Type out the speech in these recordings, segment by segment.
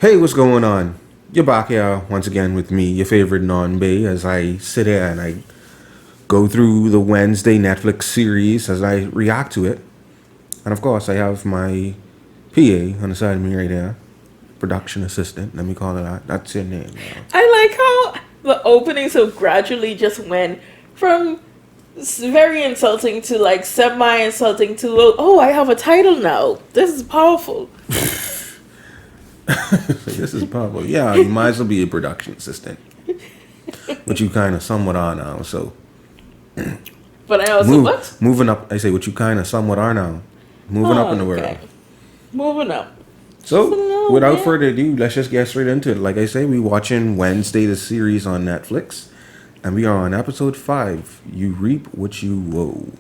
Hey, what's going on? You're back here once again with me, your favorite non Bae, as I sit here and I go through the Wednesday Netflix series as I react to it. And of course, I have my PA on the side of me right there, production assistant. Let me call it that. That's your name. I like how the opening so gradually just went from very insulting to like semi-insulting to, oh, I have a title now. This is powerful. This is powerful. Yeah, you might as well be a production assistant. But you kind of somewhat are now, so. But I also, what? Moving up, I say what you kind of somewhat are now. Moving up in the world. Moving up. So, without further ado, let's just get straight into it. Like I say, we watching Wednesday, the series on Netflix. And we are on episode 5. You reap what you woe.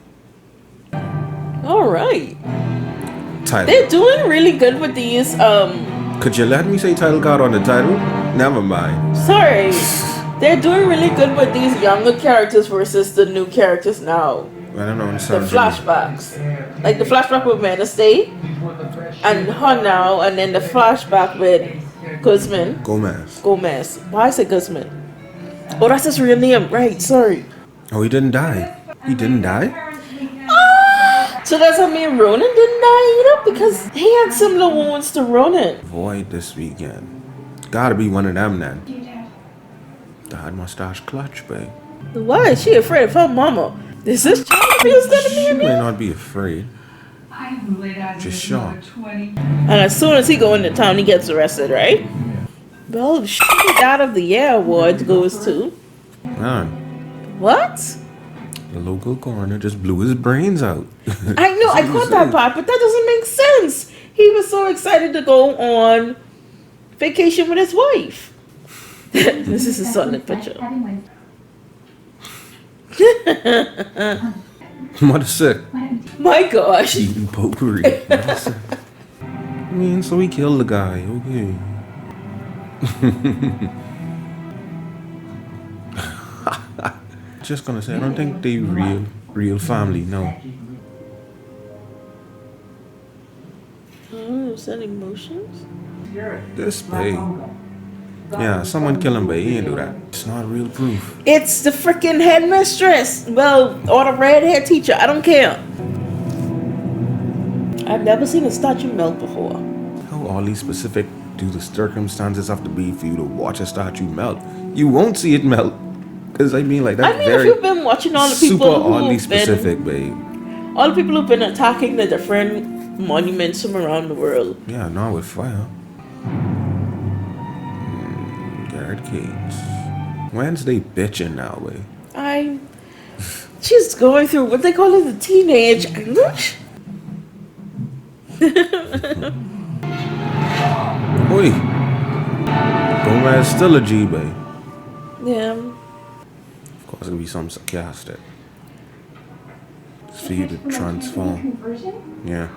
All right. Title. They're doing really good with these, Could you let me say title card on the title? Never mind. Sorry. They're doing really good with these younger characters versus the new characters now. I don't know. The flashbacks. Like the flashback with Wednesday and her now, and then the flashback with Gomez. Why I say Guzman? Oh, that's his real name. Right, sorry. Oh, he didn't die. He didn't die? So does that mean Ronan didn't die either? Because he had similar wounds to Ronan. Void this weekend. Gotta be one of them then. Dyed mustache clutch, babe. Why is she afraid of her mama? Is this child abuse gonna be in She may there? not be afraid. Just shocked. And as soon as he go into town, he gets arrested, right? Well, the God of the Year award goes to... Man, What? the local coroner just blew his brains out. I know, I caught that part, but that doesn't make sense. He was so excited to go on vacation with his wife. This is his son in the picture. Mother sick. My gosh. Eating potpourri. Mother sick. I mean, so he killed the guy. Okay. Just gonna say, I don't think they real family, no. Oh, is that emotions? This babe. Yeah, someone kill him, but he ain't do that. It's not real proof. It's the freaking headmistress. Well, or the red-haired teacher. I don't care. I've never seen a statue melt before. How oddly specific do the circumstances have to be for you to watch a statue melt? You won't see it melt. Because I mean, like, that's if you've been watching all the people super oddly specific, babe. All the people who've been attacking the different monuments from around the world. Yeah, not with fire. Garrett Gates. Wednesday bitching now, babe. She's going through what they call it, the teenage anguish. Oi. Gomez still a G, babe. Yeah. Of course, it'll be something sarcastic. For you to transform. Yeah.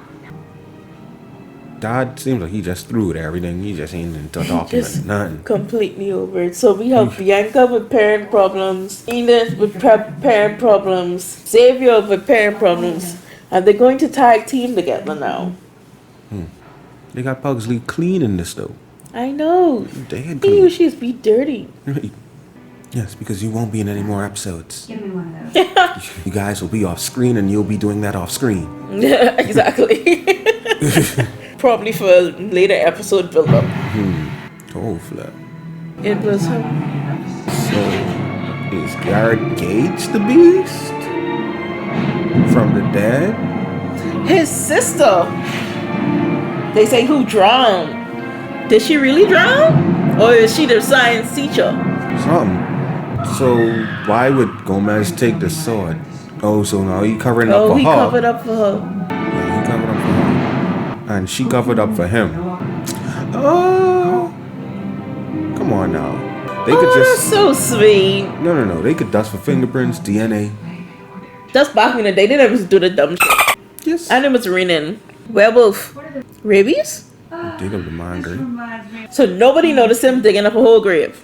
Dad seems like he just threw it everything. He just ain't into document nothing. Completely over it. So we have Bianca with parent problems, Edith with parent problems, Xavier with parent problems, and they're going to tag team together now. They got Pugsley cleaning this though. I know. Dead He clean. knew she's be dirty. Right. Yes, because you won't be in any more episodes. Give me one of those. You guys will be off screen and you'll be doing that off screen. Yeah, exactly. Probably for a later episode build up. Oh, flip. It was him. So, is Garrett Gage the beast? From the dead? His sister. They say who drowned. Did she really drown? Or is she the science teacher? Something. So, why would Gomez take the sword? Oh, so now he covering up for her. Oh, he covered up for her. Yeah, he covered up for her. And she covered up for him. Oh. Come on now. They could just... that's so sweet. No. They could dust for fingerprints, DNA. Just back in the day, they never used to do the dumb shit. Yes. And it was raining. Werewolf. Rabies? Dig up the mind grave. So nobody noticed him digging up a whole grave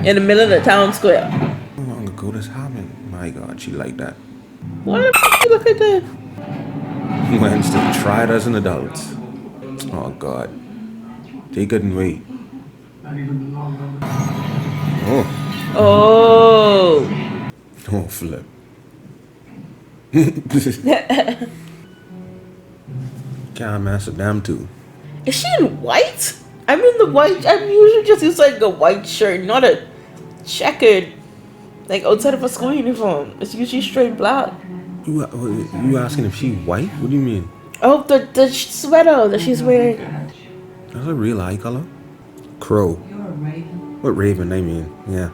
in the middle of the town square. How long ago this happened? My God, she like that. Why the f*** you look at that? Wednesday tried as an adult. Oh God. They couldn't wait. Oh, Oh. oh, flip. Can't mess with them too. Is she in white? I mean, the white. I'm usually just use like a white shirt, not a checkered, like outside of a school uniform. It's usually straight black. You asking if she white? What do you mean? Oh, the sweater that she's wearing. That's a real eye color. Crow. What raven? I mean, yeah.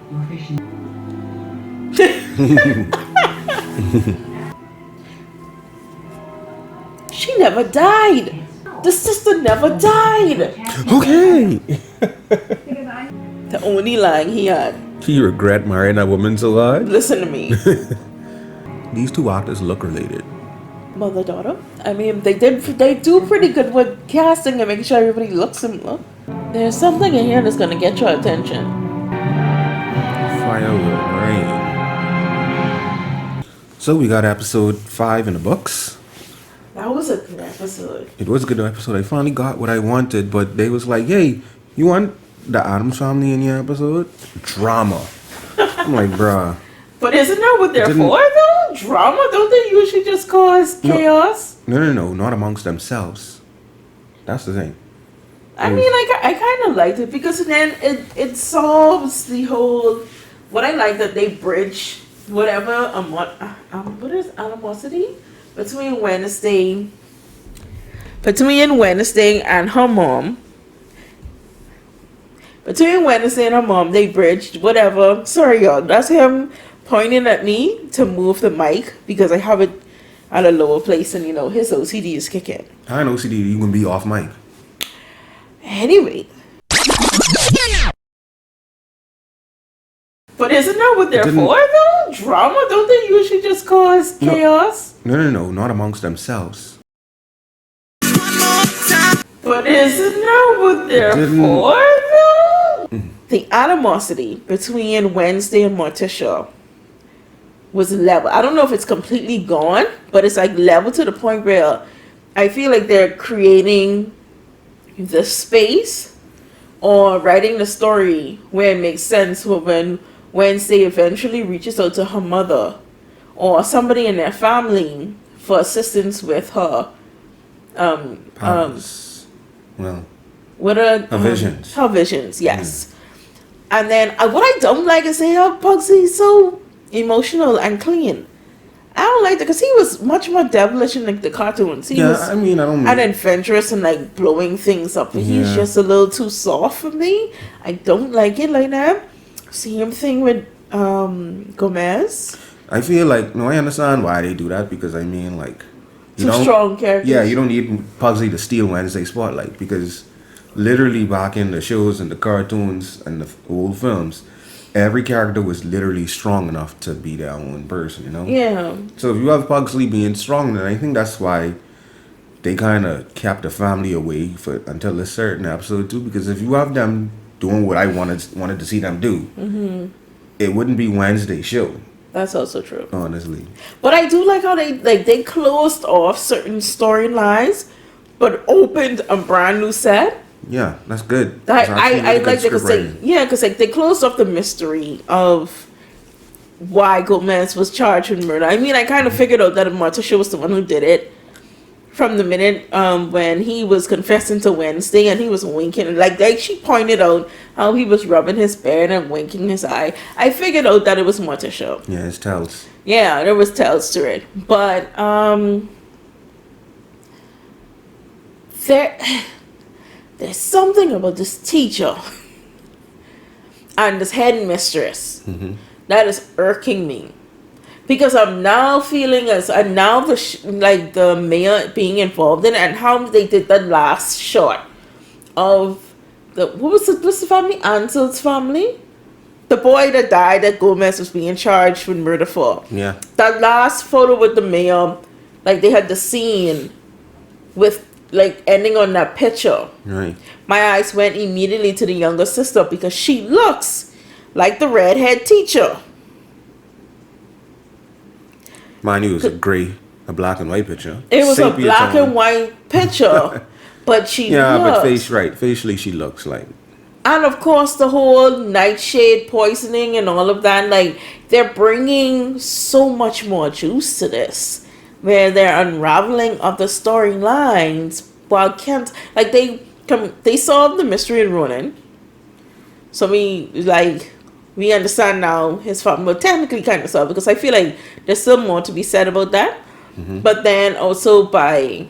She never died. The sister never died. Okay. The only line he had. You regret marrying a woman so hard? Listen to me. These two actors look related. Mother daughter. I mean, they do pretty good with casting and making sure everybody looks similar. There's something in here that's gonna get your attention. Fire will rain. So we got episode 5 in the books. That was a good episode. It was a good episode. I finally got what I wanted, but they was like, "Hey, you want the Addams Family in your episode? Drama." I'm like, bruh. But isn't that what they're for though? Drama? Don't they usually just cause chaos? No, not amongst themselves. That's the thing. I mean, I kind of liked it because then it solves the whole. What I like that they bridge whatever what is animosity between Wednesday and her mom. Between Wednesday and her mom, they bridged whatever. Sorry, y'all. That's him pointing at me to move the mic because I have it at a lower place and, his OCD is kicking. I know OCD, you can be off mic. Anyway. But isn't that what they're for though? Drama? Don't they usually just cause chaos? No, not amongst themselves. But isn't that what they're for though? The animosity between Wednesday and Morticia was level. I don't know if it's completely gone, but it's like level to the point where I feel like they're creating the space or writing the story where it makes sense for when Wednesday eventually reaches out to her mother or somebody in their family for assistance with her her visions. Her visions, yes. And then what I don't like is how Pugsy's so emotional and clean. I don't like that because he was much more devilish in like the cartoons. He was I don't and adventurous and like blowing things up. He's just a little too soft for me. I don't like it like that. Same thing with Gomez. I feel like I understand why they do that because Two strong characters. Yeah, you don't need Pugsy to steal Wednesday spotlight because literally back in the shows and the cartoons and the old films, every character was literally strong enough to be their own person, Yeah. So if you have Pugsley being strong, then I think that's why they kind of kept the family away until a certain episode 2. Because if you have them doing what I wanted to see them do, it wouldn't be Wednesday's show. That's also true. Honestly. But I do like how they closed off certain storylines, but opened a brand new set. Yeah, that's good. I like that because they closed off the mystery of why Gomez was charged with murder. I mean, I kind of figured out that Morticia was the one who did it from the minute when he was confessing to Wednesday and he was winking. Like she pointed out how he was rubbing his beard and winking his eye. I figured out that it was Morticia. Yeah, it's tells. Yeah, there was tells to it, but there's something about this teacher and this headmistress that is irking me because I'm now feeling the mayor being involved in it and how they did that last shot of what's the family? Ansel's family, the boy that died that Gomez was being charged with murder for. Yeah, that last photo with the mayor, they had the scene with ending on that picture. Right. My eyes went immediately to the younger sister because she looks like the redhead teacher. Mind you, it was a black and white picture. It was a black and white picture, but she but facially she looks like. And of course, the whole nightshade poisoning and all of that, like, they're bringing so much more juice to this, where they're unraveling other storylines while Kent, like, they solved the mystery in Ronan. So we understand now his family, well, technically kind of solved, because I feel like there's still more to be said about that. But then also by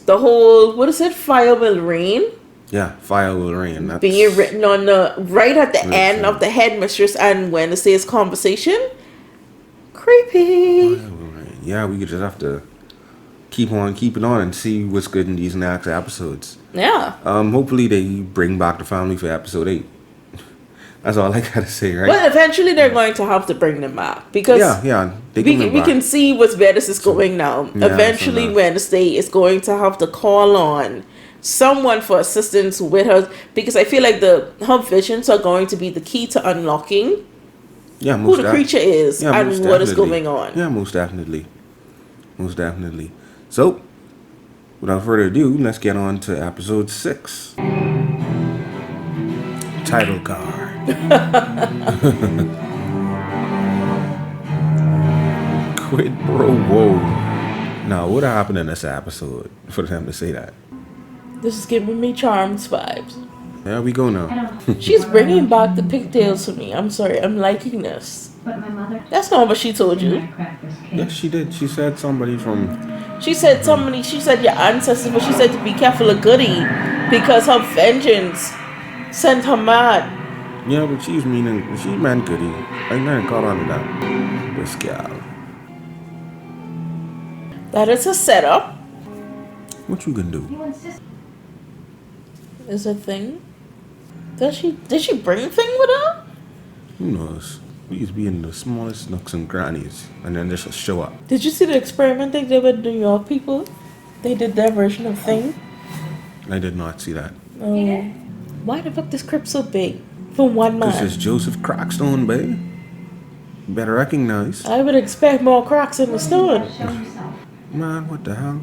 the whole, what is it, Fire Will Rain? Yeah, Fire Will Rain. That's Being written on the right at the Right, end of the headmistress and Wednesday's conversation. Creepy. Fire Will Rain. Yeah, we could just have to keep on keeping on and see what's good in these next episodes. Yeah. Hopefully they bring back the family for episode 8. That's all I gotta say, right? Well, eventually they're going to have to bring them back, because yeah, they can bring we back. can see where this is going now. Yeah, Eventually, so now- Wednesday is going to have to call on someone for assistance with her, because I feel like her visions are going to be the key to unlocking Yeah, who most the def- creature is yeah, and most what is definitely. going on. Yeah, most definitely. Most definitely. So, without further ado, let's get on to episode 6. Title card. Quid pro quo. Now, what happened in this episode for them to say that? This is giving me Charms vibes. There we go now. She's bringing back the pigtails for me. I'm sorry, I'm liking this. But my mother. That's not what she told you. Yes, she did. She said somebody from... She said your ancestors, but she said to be careful of Goody, because her vengeance sent her mad. Yeah, but she meant Goody. I never caught on to that. This gal. That is a setup. What you gonna do? You insist. Is a thing. Did she bring a thing with her? Who knows? These be in the smallest nooks and crannies, and then this will show up. Did you see the experiment they did with New York people? They did their version of thing. I did not see that. Oh, why the fuck this crypt so big for one This man? is Joseph Crackstone, babe. You better recognize. I would expect more cracks in the stone. Show yourself. Man, what the hell?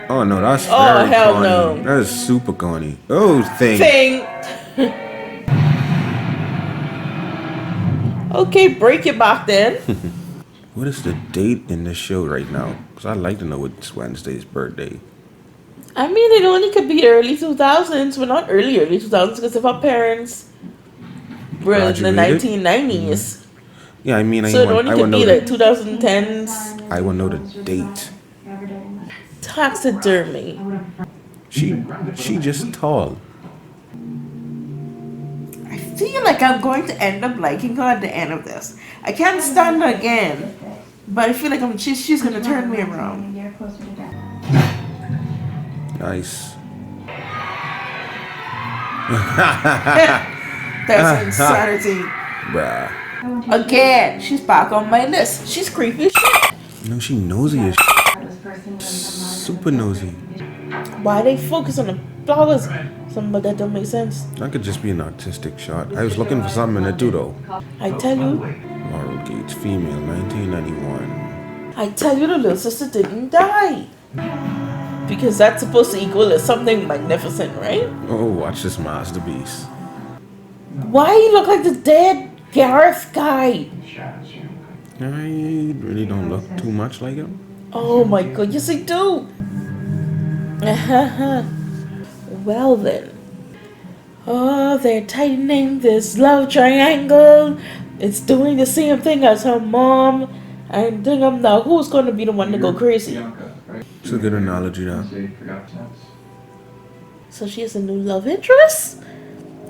Oh no, that's Oh, very hell corny. no. That is super corny. Oh, thing. Thing. Okay, break it back then. What is the date in this show right now? Because I'd like to know it's Wednesday's birthday. I mean, it only could be early 2000s, but not early 2000s, because if our parents were in the Graduated? 1990s, Yeah, I mean, so it only I could would know be the, like 2010s. I would know the date. Taxidermy. She just tall. I feel like I'm going to end up liking her at the end of this. I can't stand her again, but I feel like she's gonna turn me around. A year closer to death. Nice. That's insanity. Bruh. I want you Again, she's back on my list. She's creepy as shit. You know, she nosy as to this person. super nosy. Why they focus on the flowers? Something like that don't make sense. That could just be an artistic shot. I was looking for something in it too, though. I tell you, Laurel Gates, female, 1991. I tell you, the little sister didn't die. Because that's supposed to equal as something magnificent, right? Oh, watch this masterpiece. Why he look like the dead Gareth guy? I really don't look too much like him. Oh my god, yes I do. Well then. Oh, they're tightening this love triangle. It's doing the same thing as her mom. And think I'm now who's gonna be the one to go crazy? It's a good analogy, though. So she has a new love interest?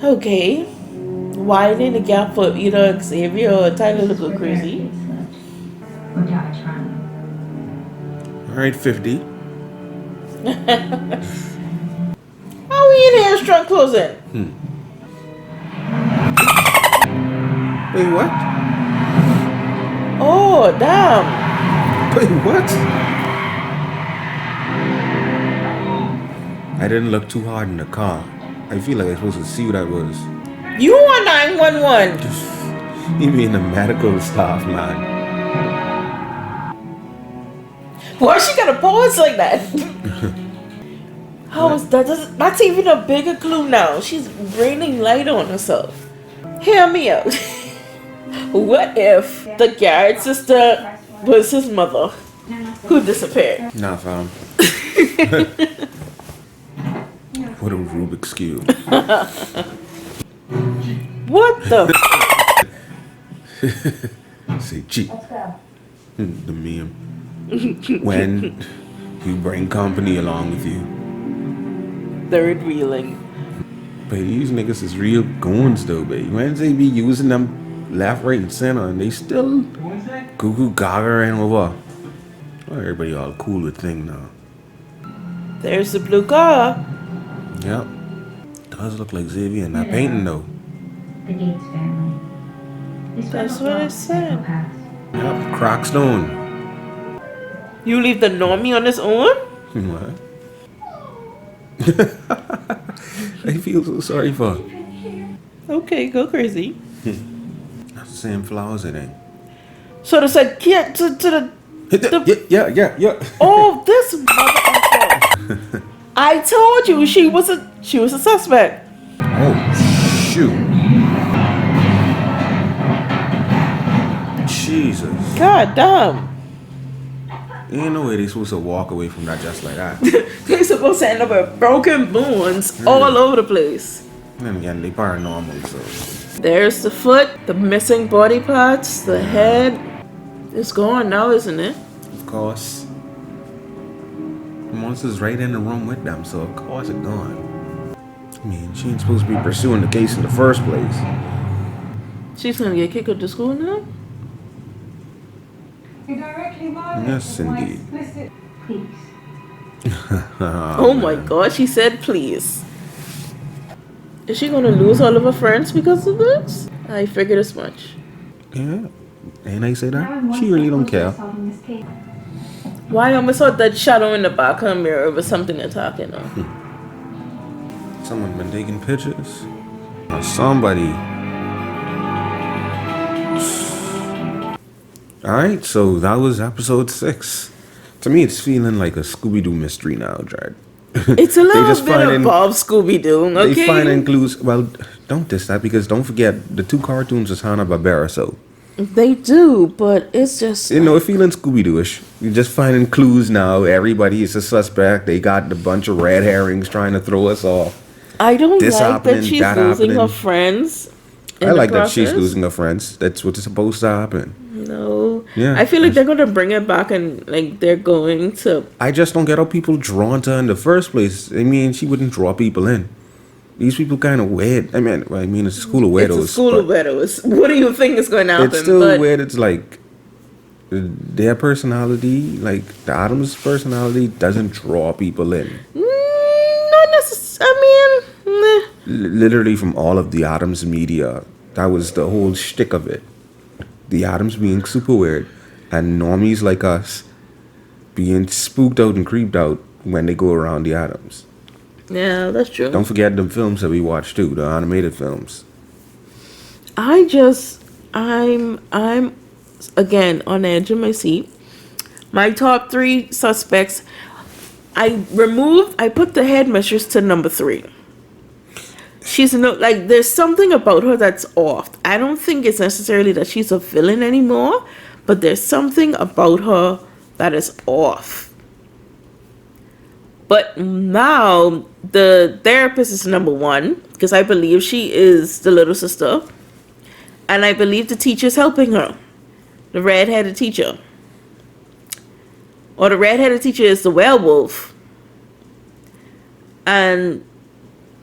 Okay. Widening the gap for either Xavier or Tyler to go crazy. Or die trying. Alright, 50. How we in here strong closing? Wait, what? Oh, damn. Wait, what? I didn't look too hard in the car. I feel like I'm supposed to see what that was. You are 911. You mean the medical staff, man. Why she got a pause like that? How is that? That's even a bigger clue now. She's raining light on herself. Hear me out. What if the Garrett sister was his mother who disappeared? Nah, fam. What a Rubik's Cube. What the? Say cheap. Let's go. The meme. When you bring company along with you. Third wheeling. But these niggas is real goons though, baby. When they be using them left, right, and center, and they still goo gaga and over. Well, everybody all cool with thing now. There's the blue car. Yep. Does look like Xavier in that painting though. The Gates family. They That's swept what I up said. past. Yep. Crockstone. You leave the normie on his own? What? I feel so sorry for her. Okay, go crazy. That's the same flowers it ain't. So it's like, yeah, to the. Yeah. Oh, this mother. I told you she was a suspect. Oh, shoot. Jesus. God damn. Ain't no way they supposed to walk away from that just like that. They're supposed to end up with broken bones all over the place. Then again, they paranormal, so. There's the foot, the missing body parts, the head. It's gone now, isn't it? Of course. The monster's right in the room with them, so of course it's gone. I mean, she ain't supposed to be pursuing the case in the first place. She's gonna get kicked out of school now? You're directly violating Yes, my indeed. explicit. Please. Oh my god, she said please. Is she gonna lose all of her friends because of this? I figured as much. Yeah. Ain't I say Now that? I'm one She really step don't closer to care. solving this case. Why I almost thought that shadow in the back of her mirror was something they're talking of. Someone been taking pictures? Or somebody. Alright, so that was episode 6. To me, it's feeling like a Scooby-Doo mystery now, Jared. It's a little just bit finding- of Bob Scooby-Doo, okay? They find clues. Well, don't diss that because don't forget the 2 cartoons is Hanna-Barbera, so They do, but it's just... you know, it's feeling Scooby-Doo-ish. You're just finding clues now. Everybody is a suspect. They got a bunch of red herrings trying to throw us off. I don't This like happening, that she's that losing her happening. friends. in I the like that she's process. losing her friends. That's what's supposed to happen. No. Yeah. I feel like they're going to bring it back and, like, they're going to... I just don't get how people drawn to her in the first place. I mean, she wouldn't draw people in. These people kind of weird. I mean, it's a school of weirdos. It's a school of but weirdos. What do you think is going to happen? It's still But weird. It's like their personality, like the Addams personality, doesn't draw people in. Not necessarily. I mean, meh. Literally from all of the Addams media, that was the whole shtick of it. The Addams being super weird, and normies like us being spooked out and creeped out when they go around the Addams. Yeah, that's true. Don't forget the films that we watch too, the animated films. I'm again on the edge of my seat. My top 3 suspects, I put the headmistress to number 3. She's there's something about her that's off. I don't think it's necessarily that she's a villain anymore, but there's something about her that is off. But now the therapist is number 1 because I believe she is the little sister. And I believe the teacher's helping her. The red-headed teacher. Or the red-headed teacher is the werewolf. And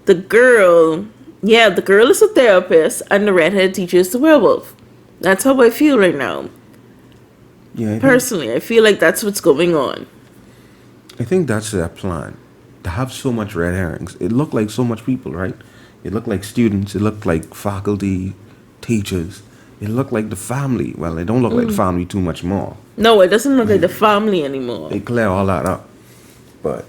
the girl is a therapist and the red-headed teacher is the werewolf. That's how I feel right now. Yeah, Personally, I feel like that's what's going on. I think that's their plan. To have so much red herrings. It looked like so much people, right? It looked like students. It looked like faculty, teachers. It looked like the family. Well, it don't look like the family too much more. No, it doesn't look like the family anymore. They clear all that up. But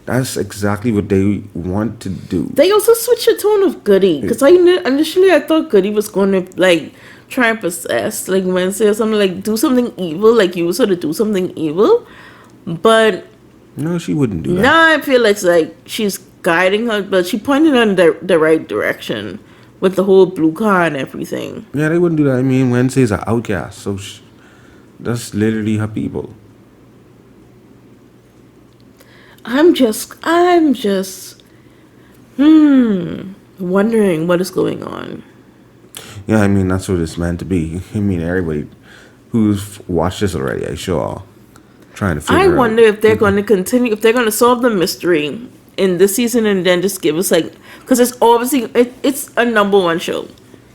that's exactly what they want to do. They also switched the tone of Goody. Because initially I thought Goody was going to, try and possess, Wednesday or something, do something evil, use her to do something evil. But No, she wouldn't do that. Now I feel like she's guiding her, but she pointed her in the right direction with the whole blue car and everything. Yeah, they wouldn't do that. I mean, Wednesday's an outcast, so that's literally her people. I'm just wondering what is going on. Yeah, I mean, that's what it's meant to be. I mean, everybody who's watched this already, I sure trying to figure I out. wonder if they're going to continue, if they're going to solve the mystery in this season and then just give us because it's obviously it's a number one show,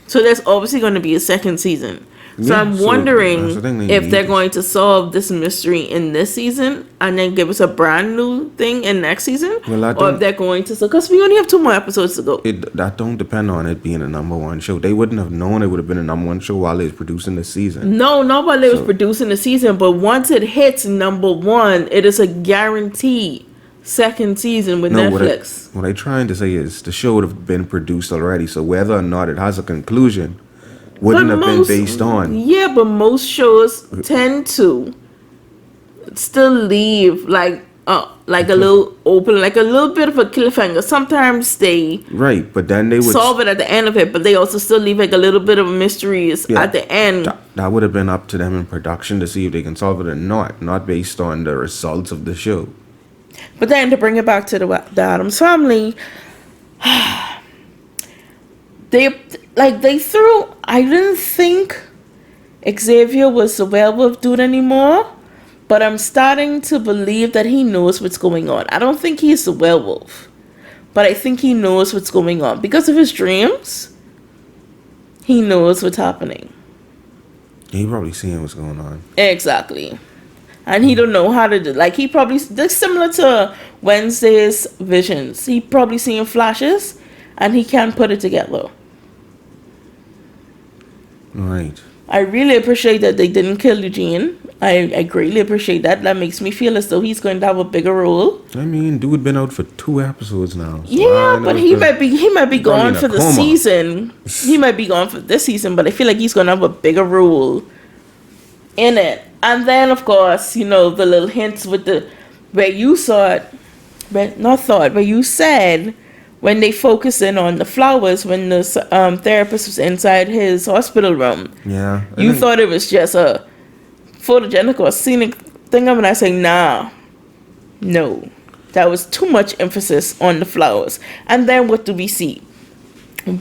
so there's obviously going to be a second season. So Yeah, I'm so wondering that's the thing they if need they're is- going to solve this mystery in this season and then give us a brand new thing in next season, Well, I or don't- if they're going to, because we only have 2 more episodes to go. That don't depend on it being a number one show. They wouldn't have known it would have been a number one show while they was producing the season. No, nobody was So- producing the season, but once it hits number one, it is a guarantee second season with No, Netflix. what I trying to say is the show would have been produced already. So whether or not it has a conclusion wouldn't have been based on. Yeah, but most shows tend to still leave like a little open, like a little bit of a cliffhanger. Sometimes they Right, but then they would solve it at the end of it, but they also still leave like a little bit of mysteries Yeah. at the end. that would have been up to them in production to see if they can solve it or not based on the results of the show. But then to bring it back to the Addams Family, they threw. I didn't think Xavier was the werewolf dude anymore, but I'm starting to believe that he knows what's going on. I don't think he's the werewolf, but I think he knows what's going on because of his dreams. He knows what's happening. He probably seeing what's going on. Exactly. And he don't know how to do, like, he probably, that's similar to Wednesday's visions. He probably seeing flashes and he can't put it together. Right. I really appreciate that they didn't kill Eugene. I greatly appreciate that. That makes me feel as though he's going to have a bigger role. I mean, dude been out for 2 episodes now. So Yeah, I know but it's he gonna- might be probably gone in a for the coma. season. He might be gone for this season, but I feel like he's going to have a bigger role in it. And then, of course, you know, the little hints with where you saw it, where you said when they focus in on the flowers when the therapist was inside his hospital room. Yeah. I You think- thought it was just a photogenic or scenic thing of it. And I say, nah, no. That was too much emphasis on the flowers. And then what do we see?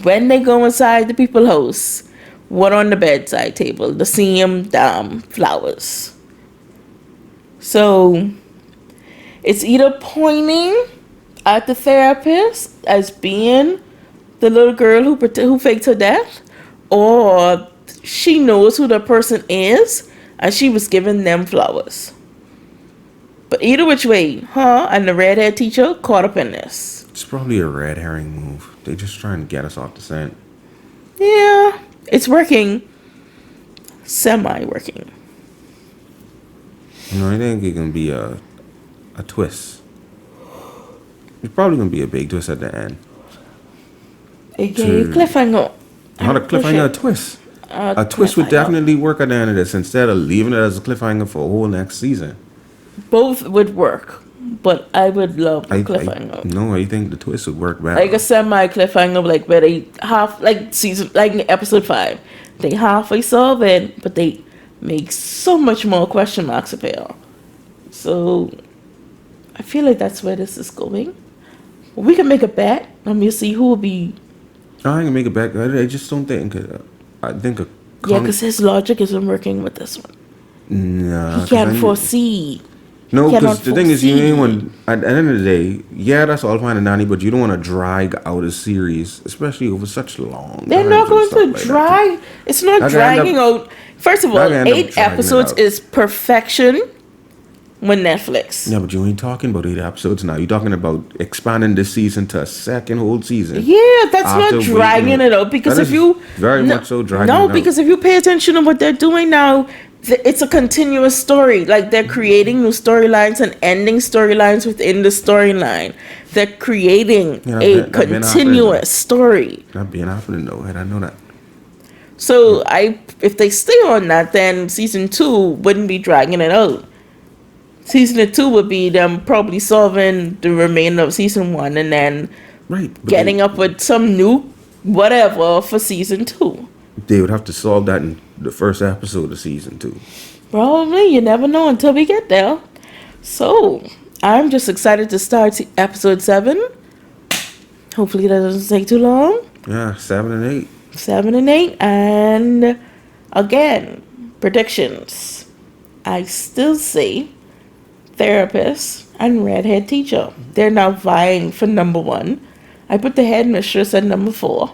When they go inside the people's house, what on the bedside table? The same damn flowers. So it's either pointing at the therapist as being the little girl who faked her death, or she knows who the person is and she was giving them flowers. But either which way, and the redhead teacher caught up in this. It's probably a red herring move. They just trying to get us off the scent. Yeah, it's working. Semi-working. You know, I think it's gonna be a twist. It's probably gonna be a big twist at the end. AKA cliffhanger. Not a cliffhanger, a twist. A twist would cliffhanger. definitely work at the end of this instead of leaving it as a cliffhanger for a whole next season. Both would work, but I would love a I cliffhanger. I think the twist would work better. Like a semi cliffhanger, like where they like episode 5, they halfway solve it, but they make so much more question marks appear. So I feel like that's where this is going. We can make a bet and we'll see who will be. I ain't gonna make it back. I just don't think. I think a Yeah, comic. because his logic isn't working with this one. Nah, He 'cause can't I- foresee. No, cannot because the thing is, you foresee. ain't want. At the end of the day, yeah, that's all fine and dandy, but you don't want to drag out a series, especially over such long. They're times not and going stuff to like that. drag. It's not That could end dragging out. First of all, that could end up 8 dragging it episodes out. is perfection with Netflix. Yeah, but you ain't talking about 8 episodes now. You're talking about expanding this season to a second whole season. Yeah, that's After not dragging waiting- it out because That if is you very much so dragging no, it out. because if you pay attention to what they're doing now, it's a continuous story. Like they're creating new storylines and ending storylines within the storyline. They're creating Yeah, a that been continuous story. Not being happening though, and I know that. So if they stay on that, then season 2 wouldn't be dragging it out. Season 2 would be them probably solving the remainder of season 1 and then Right. But getting up with some new whatever for season 2. they would have to solve that in the first episode of season 2. Probably, you never know until we get there. So, I'm just excited to start episode 7. Hopefully that doesn't take too long. Yeah, 7 and 8. 7 and 8. And again, predictions. I still say therapist and redhead teacher. They're now vying for number 1. I put the headmistress at number 4.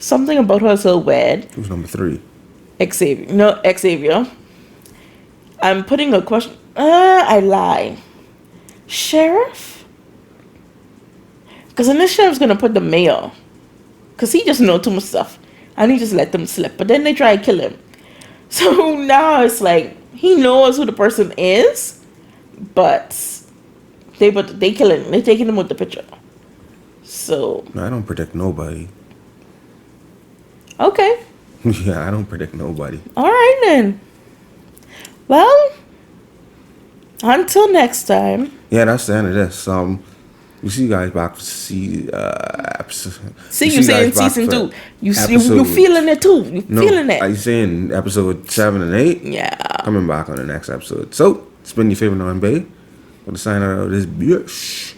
Something about her is so weird. Who's number 3? Xavier. I'm putting a question. I lie. Sheriff? Because in this sheriff's going to put the mayor. Because he just know too much stuff. And he just let them slip. But then they try to kill him. So now it's like, he knows who the person is. But they kill him. They're taking him with the picture. So. No, I don't predict nobody. Okay. Yeah, I don't predict nobody. All right then. Well, until next time. Yeah, that's the end of this. We see you guys back for episode. See you saying season 2. You feeling it too. You feeling it. Are you saying episode 7 and 8? Yeah. Coming back on the next episode. So, it's been your favorite non-Bae. I'm going to sign out of this bitch.